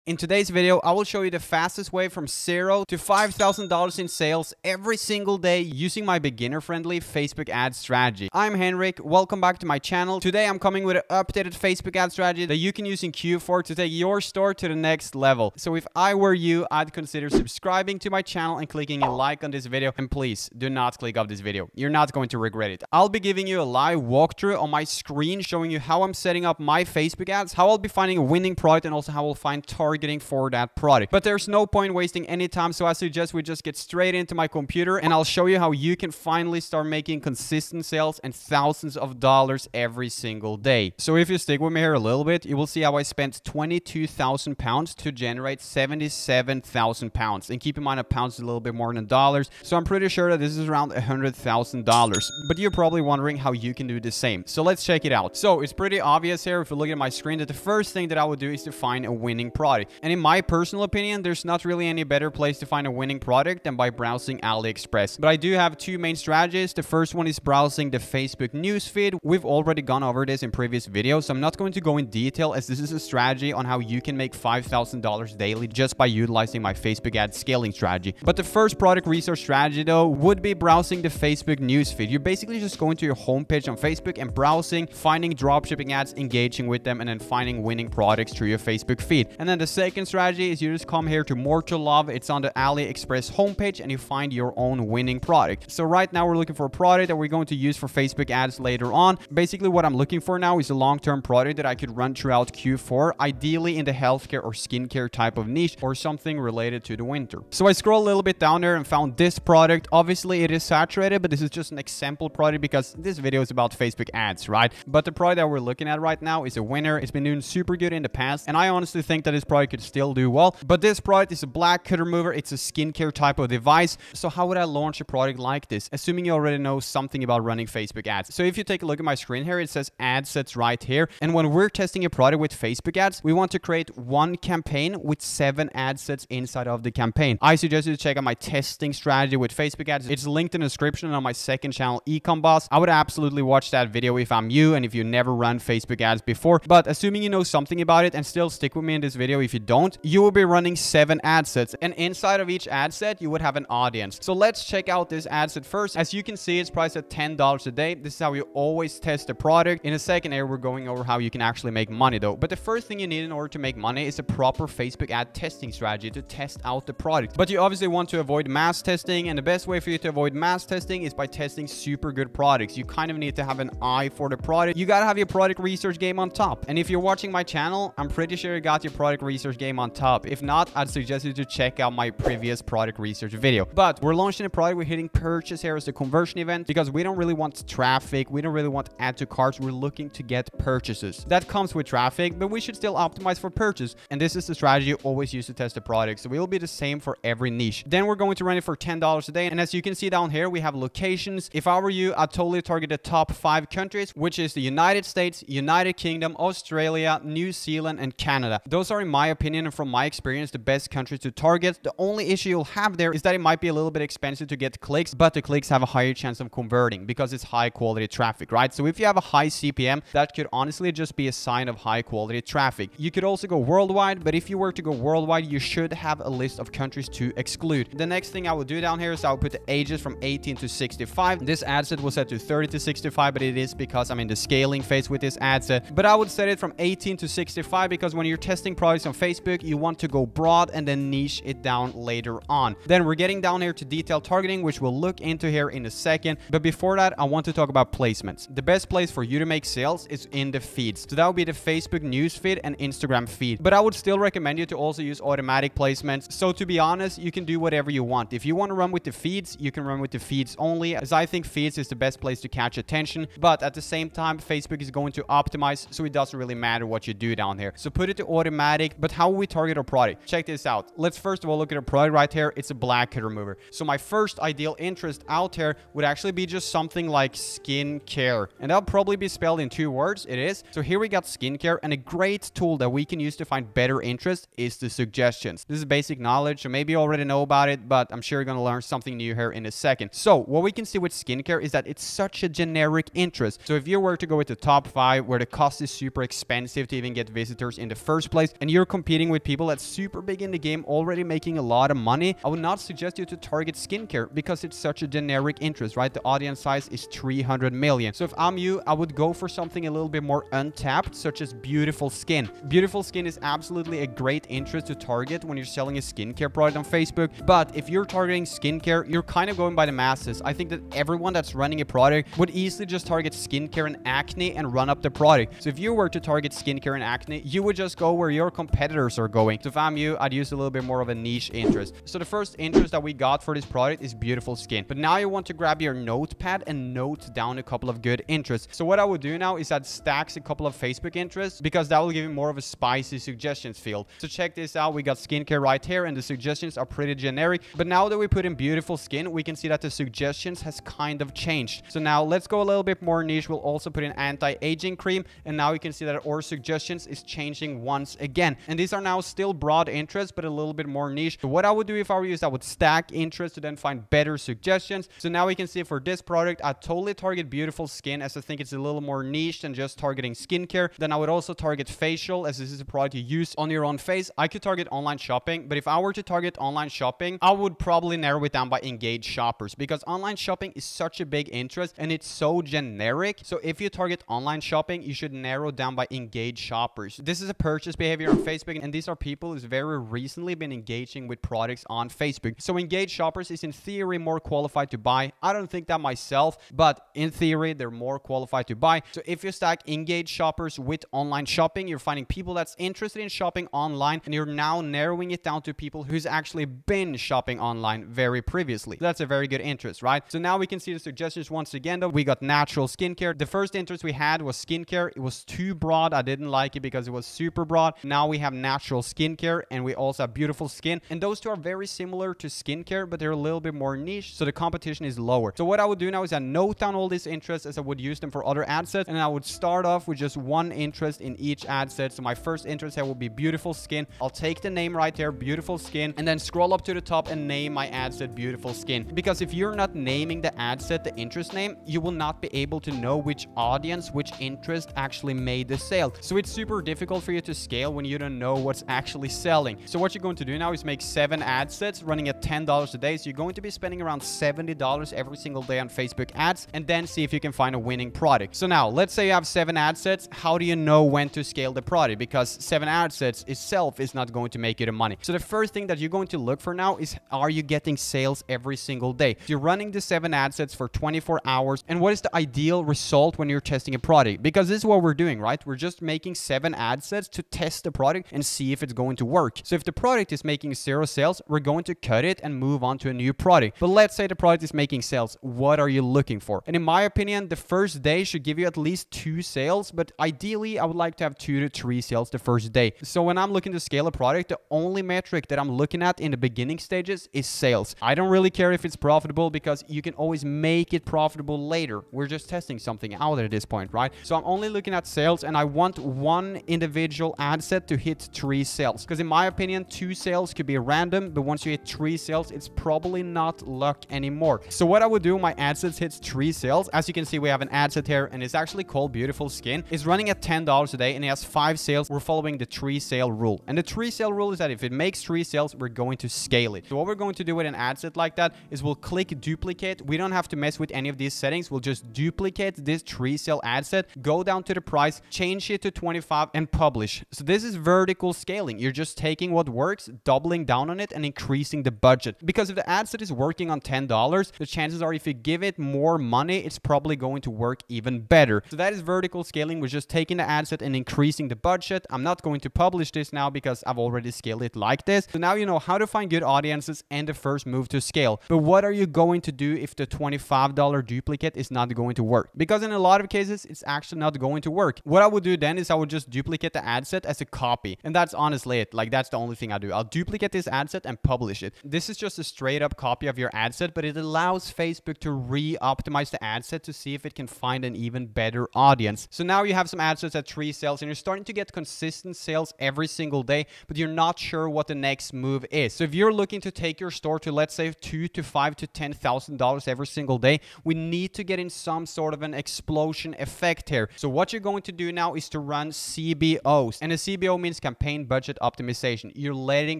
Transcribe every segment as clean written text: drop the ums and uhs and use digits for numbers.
In today's video, I will show you the fastest way from $0 to $5,000 in sales every single day using my beginner-friendly Facebook ad strategy. I'm Henrik, welcome back to my channel. Today I'm coming with an updated Facebook ad strategy that you can use in Q4 to take your store to the next level. So if I were you, I'd consider subscribing to my channel and clicking a like on this video. And please, do not click off this video. You're not going to regret it. I'll be giving you a live walkthrough on my screen showing you how I'm setting up my Facebook ads, how I'll be finding a winning product, and also how I'll find targeting for that product. But there's no point wasting any time, so I suggest we just get straight into my computer and I'll show you how you can finally start making consistent sales and thousands of dollars every single day. So if you stick with me here a little bit, you will see how I spent 22,000 pounds to generate 77,000 pounds. And keep in mind, a pound is a little bit more than dollars, so I'm pretty sure that this is around $100,000. But you're probably wondering how you can do the same. So let's check it out. So it's pretty obvious here, if you look at my screen, that the first thing that I would do is to find a winning product. And in my personal opinion, there's not really any better place to find a winning product than by browsing AliExpress. But I do have two main strategies. The first one is browsing the Facebook newsfeed. We've already gone over this in previous videos, so I'm not going to go in detail, as this is a strategy on how you can make $5,000 daily just by utilizing my Facebook ad scaling strategy. But the first product research strategy though would be browsing the Facebook newsfeed. You're basically just going to your homepage on Facebook and browsing, finding dropshipping ads, engaging with them, and then finding winning products through your Facebook feed. And then the second strategy is you just come here to More to Love. It's on the AliExpress homepage and you find your own winning product. So right now we're looking for a product that we're going to use for Facebook ads later on. Basically what I'm looking for now is a long-term product that I could run throughout Q4, ideally in the healthcare or skincare type of niche or something related to the winter. So I scrolled a little bit down there and found this product. Obviously it is saturated, but this is just an example product because this video is about Facebook ads, right? But the product that we're looking at right now is a winner. It's been doing super good in the past, and I honestly think that this product could still do well. But this product is a black cut remover. It's a skincare type of device. So how would I launch a product like this, assuming you already know something about running Facebook ads? So if you take a look at my screen here, it says ad sets right here. And when we're testing a product with Facebook ads, we want to create one campaign with 7 ad sets inside of the campaign. I suggest you to check out my testing strategy with Facebook ads. It's linked in the description on my second channel, Ecom Boss. I would absolutely watch that video if I'm you and if you never run Facebook ads before. But assuming you know something about it, and still stick with me in this video if you don't, you will be running 7 ad sets, and inside of each ad set you would have an audience. So let's check out this ad set first. As you can see, it's priced at $10 a day. This is how you always test a product. In a second here, we're going over how you can actually make money though. But the first thing you need in order to make money is a proper Facebook ad testing strategy to test out the product. But you obviously want to avoid mass testing, and the best way for you to avoid mass testing is by testing super good products. You kind of need to have an eye for the product. You gotta have your product research game on top. And if you're watching my channel, I'm pretty sure you got your product research game on top. If not, I'd suggest you to check out my previous product research video. But we're launching a product. We're hitting purchase here as a conversion event because we don't really want traffic. We don't really want add to carts. We're looking to get purchases. That comes with traffic, but we should still optimize for purchase. And this is the strategy you always use to test a product. So it will be the same for every niche. Then we're going to run it for $10 a day. And as you can see down here, we have locations. If I were you, I'd totally target the top 5 countries, which is the United States, United Kingdom, Australia, New Zealand, and Canada. Those are, in my opinion and from my experience, the best countries to target. The only issue you'll have there is that it might be a little bit expensive to get clicks, but the clicks have a higher chance of converting because it's high quality traffic, right? So if you have a high CPM, that could honestly just be a sign of high quality traffic. You could also go worldwide, but if you were to go worldwide, you should have a list of countries to exclude. The next thing I will do down here is I will put the ages from 18 to 65. This ad set was set to 30 to 65, but it is because I'm in the scaling phase with this ad set. But I would set it from 18 to 65 because when you're testing products on Facebook, you want to go broad and then niche it down later on. Then we're getting down here to detailed targeting, which we'll look into here in a second. But before that, I want to talk about placements. The best place for you to make sales is in the feeds. So that would be the Facebook news feed and Instagram feed. But I would still recommend you to also use automatic placements. So to be honest, you can do whatever you want. If you want to run with the feeds, you can run with the feeds only, as I think feeds is the best place to catch attention. But at the same time, Facebook is going to optimize, so it doesn't really matter what you do down here. So put it to automatic. But how will we target our product? Check this out. Let's first of all look at our product right here. It's a black cut remover. So my first ideal interest out here would actually be just something like skincare, and that'll probably be spelled in 2 words. It is. So here we got skincare, and a great tool that we can use to find better interest is the suggestions. This is basic knowledge, so maybe you already know about it, but I'm sure you're going to learn something new here in a second. So what we can see with skincare is that it's such a generic interest. So if you were to go with the top 5 where the cost is super expensive to even get visitors in the first place, and you're competing with people that's super big in the game, already making a lot of money, I would not suggest you to target skincare because it's such a generic interest, right? The audience size is 300 million. So if I'm you, I would go for something a little bit more untapped, such as beautiful skin. Beautiful skin is absolutely a great interest to target when you're selling a skincare product on Facebook. But if you're targeting skincare, you're kind of going by the masses. I think that everyone that's running a product would easily just target skincare and acne and run up the product. So if you were to target skincare and acne, you would just go where your competitors are going. So if I'm you, I'd use a little bit more of a niche interest. So the first interest that we got for this product is beautiful skin. But now you want to grab your notepad and note down a couple of good interests. So what I would do now is I'd stack a couple of Facebook interests because that will give you more of a spicy suggestions field. So check this out. We got skincare right here and the suggestions are pretty generic. But now that we put in beautiful skin, we can see that the suggestions has kind of changed. So now let's go a little bit more niche. We'll also put in anti-aging cream. And now you can see that our suggestions is changing once again. And these are now still broad interests, but a little bit more niche. So what I would do if I were you is I would stack interests to then find better suggestions. So now we can see for this product, I totally target beautiful skin as I think it's a little more niche than just targeting skincare. Then I would also target facial as this is a product you use on your own face. I could target online shopping, but if I were to target online shopping, I would probably narrow it down by engaged shoppers because online shopping is such a big interest and it's so generic. So if you target online shopping, you should narrow down by engaged shoppers. This is a purchase behavior on Facebook, and these are people who's very recently been engaging with products on Facebook. So engaged shoppers is in theory more qualified to buy. I don't think that myself, but in theory, they're more qualified to buy. So if you stack engaged shoppers with online shopping, you're finding people that's interested in shopping online, and you're now narrowing it down to people who's actually been shopping online very previously. That's a very good interest, right? So now we can see the suggestions once again, though. We got natural skincare. The first interest we had was skincare. It was too broad. I didn't like it because it was super broad. Now we have natural skincare and we also have beautiful skin. And those two are very similar to skincare, but they're a little bit more niche. So the competition is lower. So what I would do now is I note down all these interests as I would use them for other ad sets. And I would start off with just one interest in each ad set. So my first interest here will be beautiful skin. I'll take the name right there, beautiful skin, and then scroll up to the top and name my ad set beautiful skin. Because if you're not naming the ad set the interest name, you will not be able to know which audience, which interest actually made the sale. So it's super difficult for you to scale when you don't know what's actually selling. So what you're going to do now is make 7 ad sets running at $10 a day. So you're going to be spending around $70 every single day on Facebook ads, and then see if you can find a winning product. So now let's say you have 7 ad sets. How do you know when to scale the product? Because 7 ad sets itself is not going to make you the money. So the first thing that you're going to look for now is, are you getting sales every single day? You're running the 7 ad sets for 24 hours. And what is the ideal result when you're testing a product? Because this is what we're doing, right? We're just making 7 ad sets to test the product and see if it's going to work. So if the product is making 0 sales, we're going to cut it and move on to a new product. But let's say the product is making sales. What are you looking for? And in my opinion, the first day should give you at least 2 sales, but ideally I would like to have 2 to 3 sales the first day. So when I'm looking to scale a product, the only metric that I'm looking at in the beginning stages is sales. I don't really care if it's profitable because you can always make it profitable later. We're just testing something out at this point, right? So I'm only looking at sales, and I want one individual ad set to hit 3 sales. Because in my opinion, 2 sales could be random, but once you hit 3 sales, it's probably not luck anymore. So what I would do, my ad set hits 3 sales. As you can see, we have an ad set here, and it's actually called Beautiful Skin. It's running at $10 a day, and it has 5 sales. We're following the 3 sale rule. And the 3 sale rule is that if it makes 3 sales, we're going to scale it. So what we're going to do with an ad set like that is we'll click duplicate. We don't have to mess with any of these settings. We'll just duplicate this 3 sale ad set, go down to the price, change it to 25, and publish. So this is vertical scaling. You're just taking what works, doubling down on it, and increasing the budget. Because if the ad set is working on $10, the chances are if you give it more money, it's probably going to work even better. So that is vertical scaling. We're just taking the ad set and increasing the budget. I'm not going to publish this now because I've already scaled it like this. So now you know how to find good audiences and the first move to scale. But what are you going to do if the $25 duplicate is not going to work? Because in a lot of cases, it's actually not going to work. What I would do then is I would just duplicate the ad set as a copy. And that's honestly it. Like, that's the only thing I do. I'll duplicate this ad set and publish it. This is just a straight up copy of your ad set, but it allows Facebook to re-optimize the ad set to see if it can find an even better audience. So now you have some ad sets at 3 sales, and you're starting to get consistent sales every single day, but you're not sure what the next move is. So if you're looking to take your store to, let's say, $2,000 to $5,000 to $10,000 every single day, we need to get in some sort of an explosion effect here. So what you're going to do now is to run CBOs. And a CBO means is campaign budget optimization. You're letting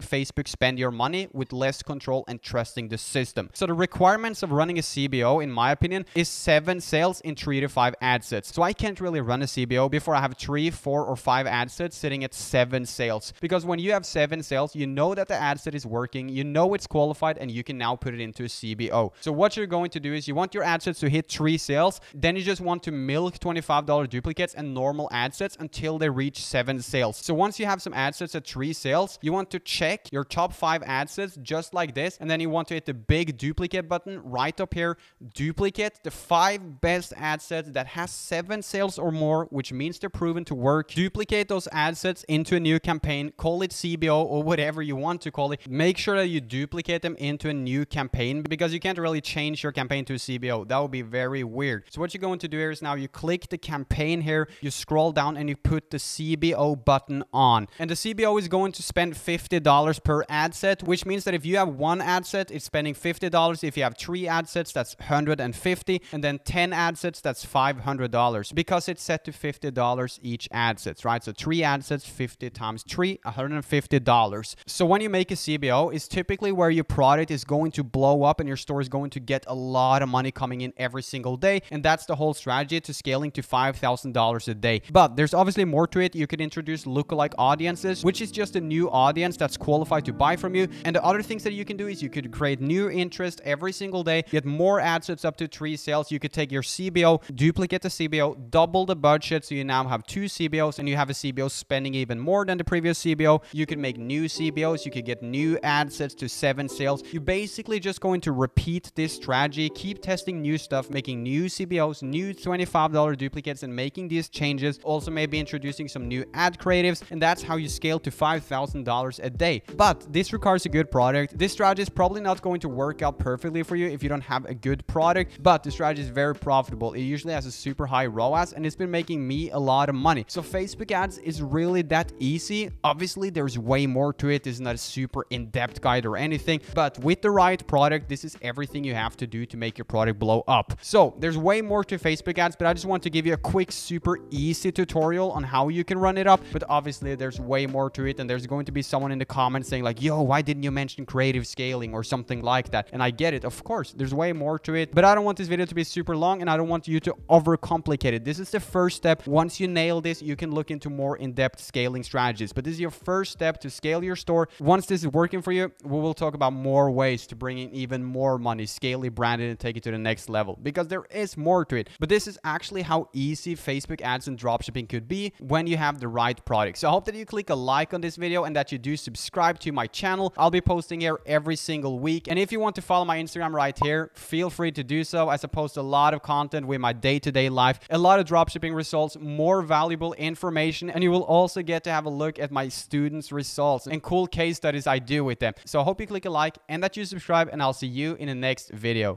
Facebook spend your money with less control and trusting the system. So the requirements of running a CBO, in my opinion, is 7 sales in 3 to 5 ad sets. So I can't really run a CBO before I have 3, 4, or 5 ad sets sitting at 7 sales. Because when you have 7 sales, you know that the ad set is working, you know it's qualified, and you can now put it into a CBO. So what you're going to do is you want your ad sets to hit 3 sales, then you just want to milk $25 duplicates and normal ad sets until they reach 7 sales. So once you have some ad sets at 3 sales, you want to check your top 5 ad sets just like this, and then you want to hit the big duplicate button right up here, duplicate the 5 best ad sets that has 7 sales or more, which means they're proven to work. Duplicate those ad sets into a new campaign, call it CBO or whatever you want to call it. Make sure that you duplicate them into a new campaign, because you can't really change your campaign to a CBO. That would be very weird. So what you're going to do here is now you click the campaign here, you scroll down and you put the CBO button on. And the CBO is going to spend $50 per ad set, which means that if you have 1 ad set, it's spending $50. If you have 3 ad sets, that's $150. And then 10 ad sets, that's $500, because it's set to $50 each ad sets, right? So 3 ad sets, 50 times 3, $150. So when you make a CBO, it's typically where your product is going to blow up and your store is going to get a lot of money coming in every single day. And that's the whole strategy to scaling to $5,000 a day. But there's obviously more to it. You could introduce lookalike audiences, which is just a new audience that's qualified to buy from you. And the other things that you can do is you could create new interest every single day, get more ad sets up to 3 sales. You could take your CBO, duplicate the CBO, double the budget, so you now have 2 CBOs, and you have a CBO spending even more than the previous CBO. You could make new CBOs, you could get new ad sets to 7 sales. You're basically just going to repeat this strategy, keep testing new stuff, making new CBOs, new $25 duplicates, and making these changes. Also maybe introducing some new ad creatives, and that's how you scale to $5,000 a day. But this requires a good product. This strategy is probably not going to work out perfectly for you if you don't have a good product, but the strategy is very profitable. It usually has a super high ROAS, and it's been making me a lot of money. So Facebook ads is really that easy. Obviously, there's way more to it. This is not a super in-depth guide or anything, but with the right product, this is everything you have to do to make your product blow up. So there's way more to Facebook ads, but I just want to give you a quick, super easy tutorial on how you can run it up. But obviously, there's way more to it, and there's going to be someone in the comments saying like, yo, why didn't you mention creative scaling or something like that? And I get it. Of course, there's way more to it, but I don't want this video to be super long, and I don't want you to overcomplicate it. This is the first step. Once you nail this, you can look into more in-depth scaling strategies, but this is your first step to scale your store. Once this is working for you, we will talk about more ways to bring in even more money, scale it, brand it, and take it to the next level, because there is more to it. But this is actually how easy Facebook ads and dropshipping could be when you have the right product. So I hope that you click a like on this video and that you do subscribe to my channel. I'll be posting here every single week. And if you want to follow my Instagram right here, feel free to do so, as I post a lot of content with my day-to-day life, a lot of dropshipping results, more valuable information, and you will also get to have a look at my students' results and cool case studies I do with them. So I hope you click a like and that you subscribe, and I'll see you in the next video.